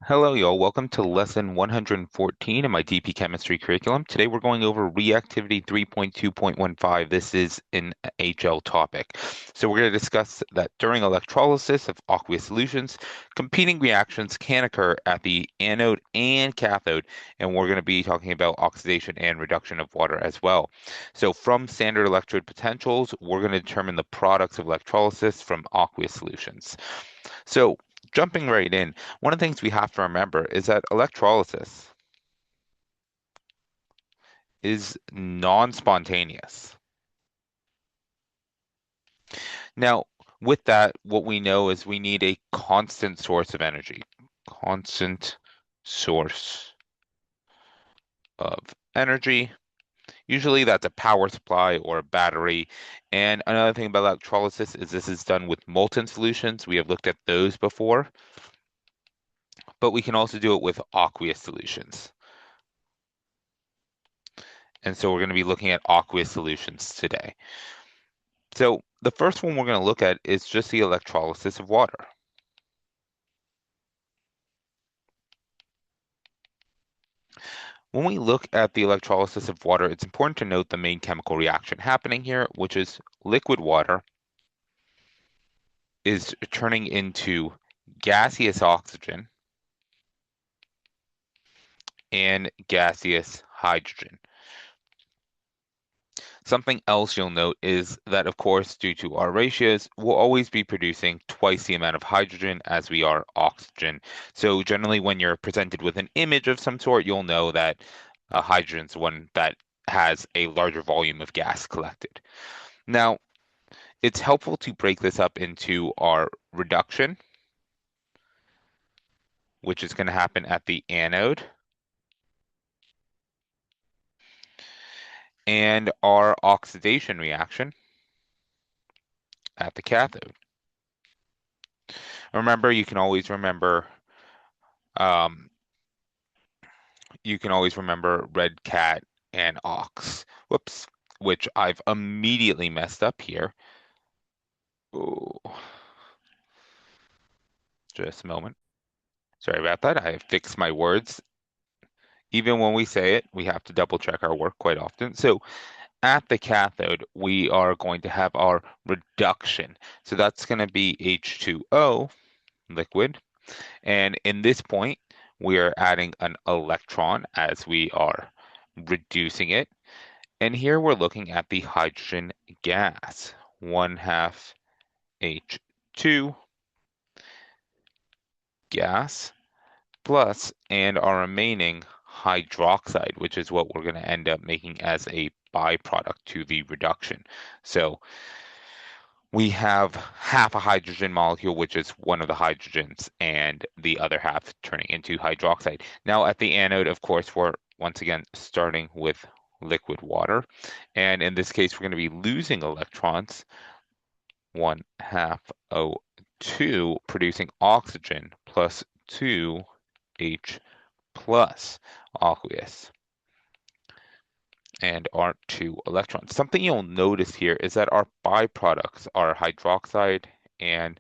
Hello, y'all. Welcome to lesson 114 in my DP chemistry curriculum. Today we're going over reactivity 3.2.15. This is an HL topic. So we're going to discuss that during electrolysis of aqueous solutions, competing reactions can occur at the anode and cathode, and we're going to be talking about oxidation and reduction of water as well. So from standard electrode potentials, we're going to determine the products of electrolysis from aqueous solutions. So jumping right in, one of the things we have to remember is that electrolysis is non-spontaneous. Now, with that, what we know is we need a constant source of energy. Constant source of energy. Usually that's a power supply or a battery. And another thing about electrolysis is this is done with molten solutions. We have looked at those before, but we can also do it with aqueous solutions. And so we're going to be looking at aqueous solutions today. So the first one we're going to look at is just the electrolysis of water. When we look at the electrolysis of water, it's important to note the main chemical reaction happening here, which is liquid water is turning into gaseous oxygen and gaseous hydrogen. Something else you'll note is that, of course, due to our ratios, we'll always be producing twice the amount of hydrogen as we are oxygen. So generally, when you're presented with an image of some sort, you'll know that hydrogen is one that has a larger volume of gas collected. Now, it's helpful to break this up into our reduction, which is going to happen at the anode, and our oxidation reaction at the cathode. Remember, um, you can always remember red cat and ox. Whoops, which I've immediately messed up here. Oh, just a moment. Sorry about that. I have fixed my words. Even when we say it, we have to double check our work quite often. So at the cathode, we are going to have our reduction. So that's going to be H2O, liquid. And in this point, we are adding an electron as we are reducing it. And here we're looking at the hydrogen gas, 1/2 H2 gas plus, and our remaining hydroxide, which is what we're going to end up making as a byproduct to the reduction. So we have half a hydrogen molecule, which is one of the hydrogens, and the other half turning into hydroxide. Now at the anode, of course, we're once again starting with liquid water. And in this case, we're going to be losing electrons, 1/2 O2, producing oxygen plus 2H plus aqueous and our two electrons. Something you'll notice here is that our byproducts are hydroxide and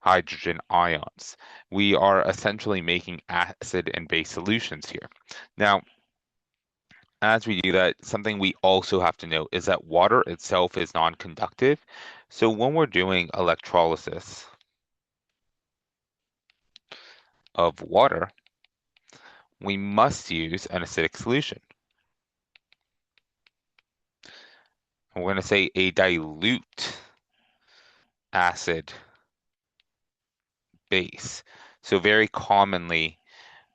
hydrogen ions. We are essentially making acid and base solutions here. Now, as we do that, something we also have to note is that water itself is non-conductive. So when we're doing electrolysis of water, we must use an acidic solution. We're going to say a dilute acid base. So very commonly,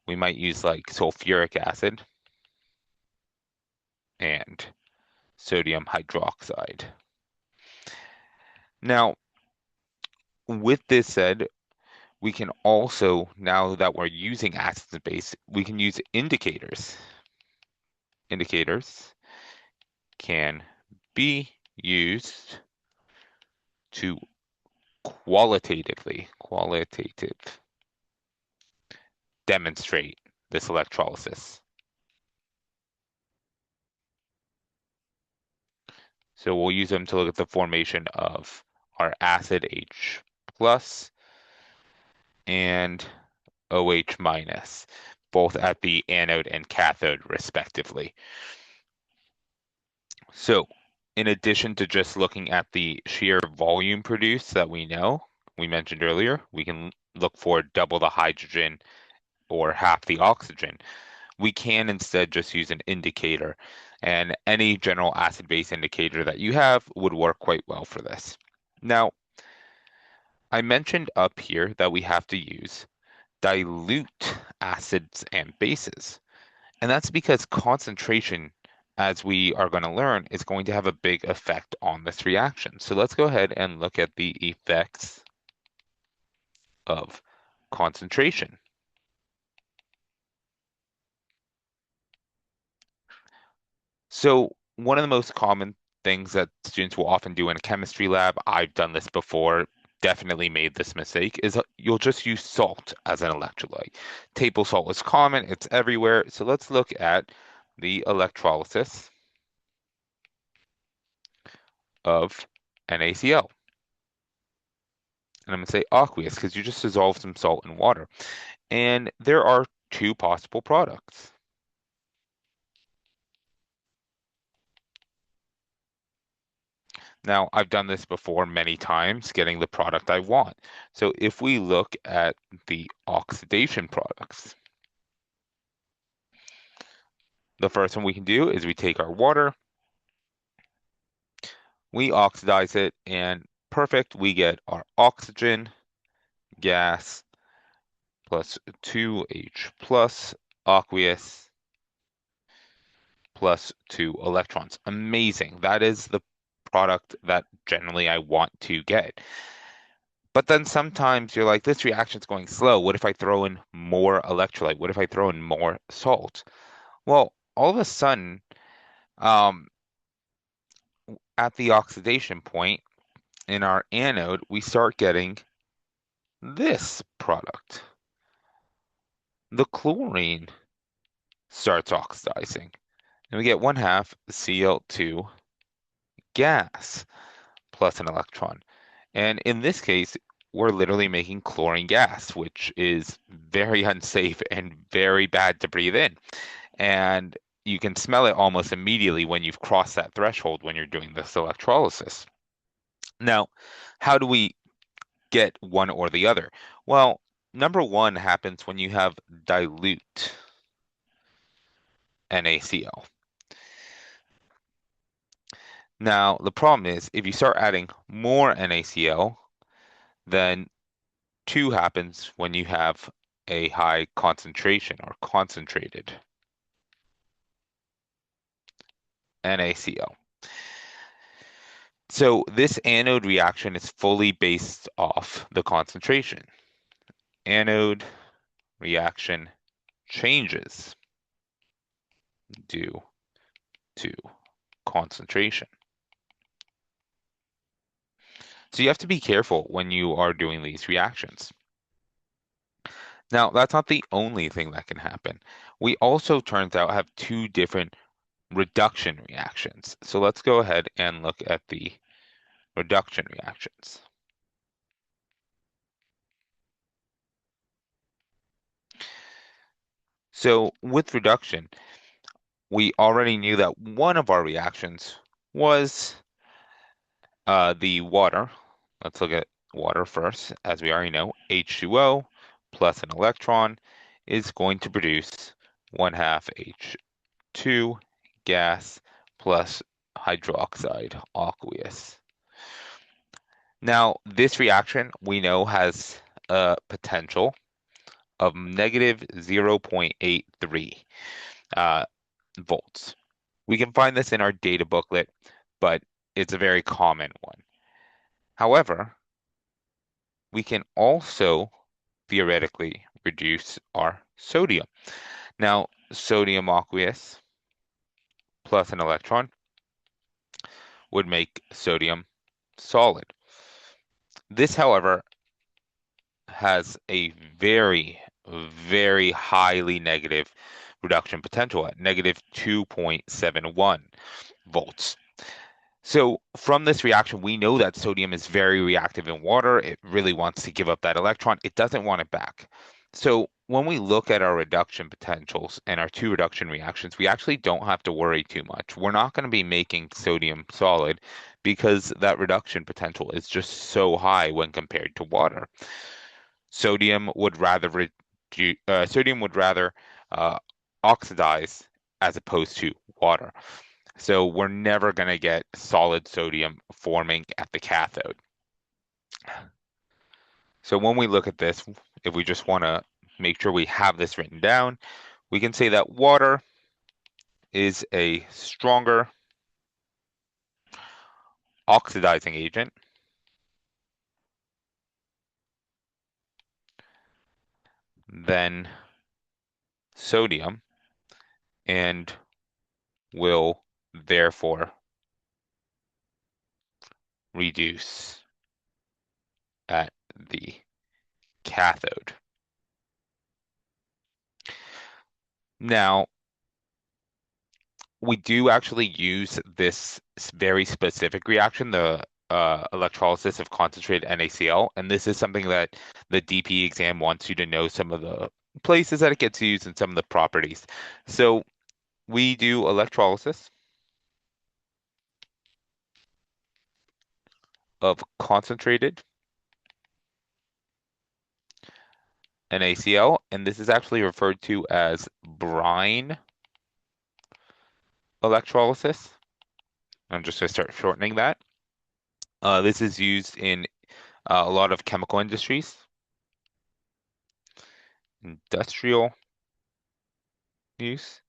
we might use like sulfuric acid and sodium hydroxide. Now, with this said, we can also, now that we're using acids and base, we can use indicators. Indicators can be used to qualitative demonstrate this electrolysis. So we'll use them to look at the formation of our acid H plus and OH minus, both at the anode and cathode, respectively. So, in addition to just looking at the sheer volume produced that we mentioned earlier, we can look for double the hydrogen or half the oxygen. We can instead just use an indicator, and any general acid-base indicator that you have would work quite well for this. Now, I mentioned up here that we have to use dilute acids and bases. And that's because concentration, as we are going to learn, is going to have a big effect on this reaction. So let's go ahead and look at the effects of concentration. So one of the most common things that students will often do in a chemistry lab, I've done this before, definitely made this mistake, is you'll just use salt as an electrolyte. Table salt is common, it's everywhere. So let's look at the electrolysis of NaCl. And I'm going to say aqueous because you just dissolve some salt in water. And there are two possible products. Now, I've done this before many times, getting the product I want. So if we look at the oxidation products, the first one we can do is we take our water, we oxidize it, and perfect, we get our oxygen gas plus 2H plus aqueous plus 2 electrons. Amazing. That is the product that generally I want to get. But then sometimes you're like, this reaction's going slow. What if I throw in more electrolyte? What if I throw in more salt? Well, all of a sudden, um, at the oxidation point in our anode, we start getting this product. The chlorine starts oxidizing, and we get 1/2 Cl2 gas plus an electron. And in this case, we're literally making chlorine gas, which is very unsafe and very bad to breathe in. And you can smell it almost immediately when you've crossed that threshold when you're doing this electrolysis. Now, how do we get one or the other? Well, number one happens when you have dilute NaCl. Now, the problem is if you start adding more NaCl, then two happens when you have a high concentration or concentrated NaCl. So this anode reaction is fully based off the concentration. Anode reaction changes due to concentration. So you have to be careful when you are doing these reactions. Now, that's not the only thing that can happen. We also, turns out, have two different reduction reactions. So let's go ahead and look at the reduction reactions. So with reduction, we already knew that one of our reactions was the water. Let's look at water first. As we already know, H2O plus an electron is going to produce 1/2 H2 gas plus hydroxide aqueous. Now, this reaction we know has a potential of negative 0.83 volts. We can find this in our data booklet, but it's a very common one. However, we can also theoretically reduce our sodium. Now, sodium aqueous plus an electron would make sodium solid. This, however, has a very, very highly negative reduction potential at negative 2.71 volts. So from this reaction, we know that sodium is very reactive in water. It really wants to give up that electron. It doesn't want it back. So when we look at our reduction potentials and our two reduction reactions, we actually don't have to worry too much. We're not going to be making sodium solid because that reduction potential is just so high when compared to water. Sodium would rather sodium would rather uh, oxidize as opposed to water. So we're never going to get solid sodium forming at the cathode. So when we look at this, if we just want to make sure we have this written down, we can say that water is a stronger oxidizing agent than sodium and will therefore reduce at the cathode. Now, we do actually use this very specific reaction, the electrolysis of concentrated NaCl, and this is something that the DP exam wants you to know some of the places that it gets used and some of the properties. So we do electrolysis of concentrated NaCl, and this is actually referred to as brine electrolysis. I'm just going to start shortening that. This is used in a lot of chemical industries, industrial use.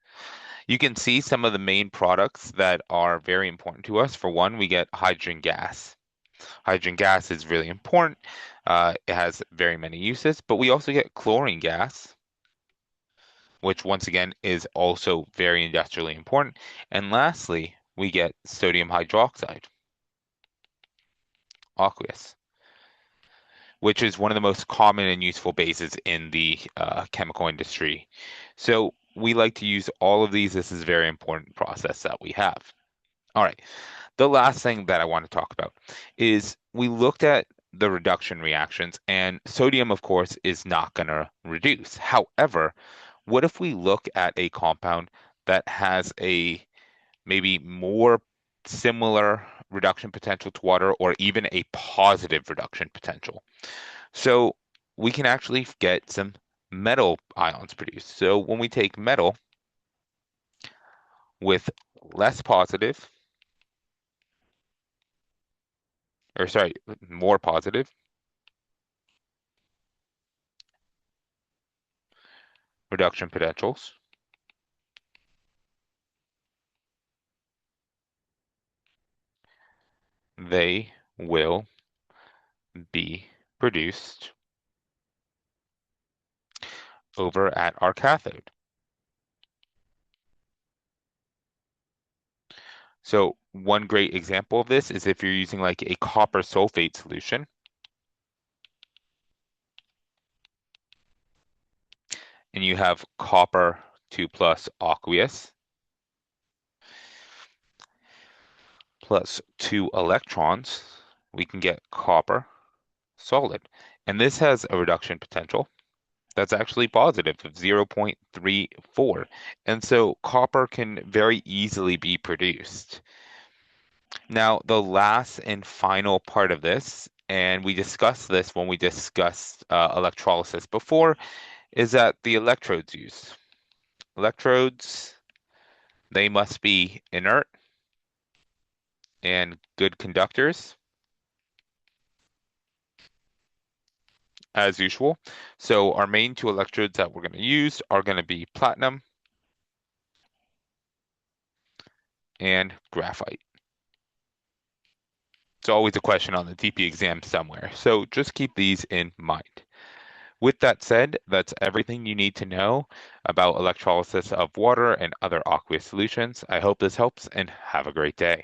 You can see some of the main products that are very important to us. For one, we get hydrogen gas. Hydrogen gas is really important. It has very many uses, but we also get chlorine gas, which once again is also very industrially important. And lastly, we get sodium hydroxide, aqueous, which is one of the most common and useful bases in the chemical industry. So we like to use all of these. This is a very important process that we have. All right. The last thing that I want to talk about is we looked at the reduction reactions, and sodium, of course, is not going to reduce. However, what if we look at a compound that has a maybe more similar reduction potential to water or even a positive reduction potential? So we can actually get some metal ions produced. So when we take metal with less positive, or sorry, more positive reduction potentials, they will be produced over at our cathode. So one great example of this is if you're using like a copper sulfate solution and you have copper 2 plus aqueous plus 2 electrons, we can get copper solid. And this has a reduction potential that's actually positive of 0.34. And so copper can very easily be produced. Now, the last and final part of this, and we discussed this when we discussed electrolysis before, is that the electrodes used. Electrodes, they must be inert and good conductors, as usual. So our main two electrodes that we're going to use are going to be platinum and graphite. It's always a question on the TP exam somewhere, so just keep these in mind. With that said, that's everything you need to know about electrolysis of water and other aqueous solutions. I hope this helps and have a great day.